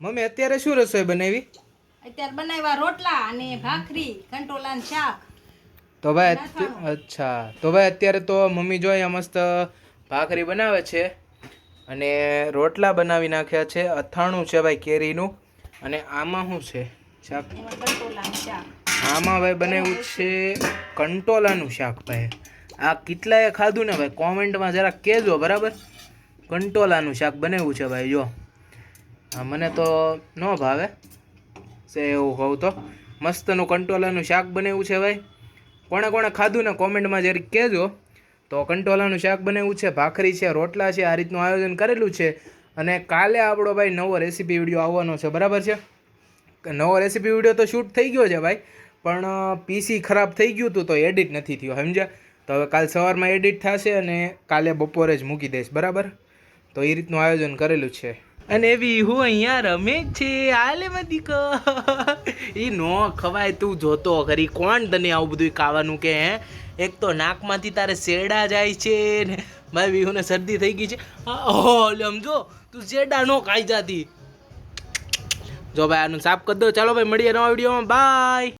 Mummy અત્યારે શું રસોઈ બનાવી? અત્યારે બનાવ્યા રોટલા અને ભાખરી કંટોલાનું શાક. તો ભાઈ અચ્છા, તો ભાઈ અત્યારે તો મમ્મી જો અહીંયા મસ્ત ભાખરી બનાવે છે અને રોટલા બનાવી નાખ્યા છે. અથાણું છે ભાઈ કેરીનું. અને આમાં શું છે શાક? કંટોલાનું શાક. આમાં ભાઈ બનાવ્યું છે કંટોલાનું શાક. ભાઈ આ કેટલાએ ખાધું ને ભાઈ કોમેન્ટમાં જરાક કહેજો બરાબર. કંટોલાનું શાક બનાવ્યું છે ભાઈ. જો મને તો ન ભાવે છે એવું કહું તો. મસ્તનું કંટોલાનું શાક બનાવ્યું છે ભાઈ. કોણે કોણે ખાધું ને કોમેન્ટમાં જરીક કહેજો. તો કંટોલાનું શાક બનાવ્યું છે, ભાખરી છે, રોટલા છે, આ રીતનું આયોજન કરેલું છે. અને કાલે આપણો ભાઈ નવો રેસીપી વિડીયો આવવાનો છે બરાબર છે. નવો રેસીપી વિડીયો તો શૂટ થઈ ગયો છે ભાઈ, પણ પીસી ખરાબ થઈ ગયું હતું તો એડિટ નથી થયો સમજ્યા. તો હવે કાલ સવારમાં એડિટ થશે અને કાલે બપોરે જ મૂકી દઈશ બરાબર. તો એ રીતનું આયોજન કરેલું છે. અને એવી હું અહીંયા રમે છે હાલે મદીકો એ નો ખવાય. તું જોતો ખરી કોણ તને આવું બધું ખાવાનું કે હે? એક તો નાકમાંથી તારે શેરડા જાય છે ને મારી વિહુને શરદી થઈ ગઈ છે. ઓહો સમજો તું શેરડા નો ખાઈ જાતી. જો ભાઈ આનું સાફ કરી દો. ચાલો ભાઈ મળીએ નવા વિડીયોમાં. બાય.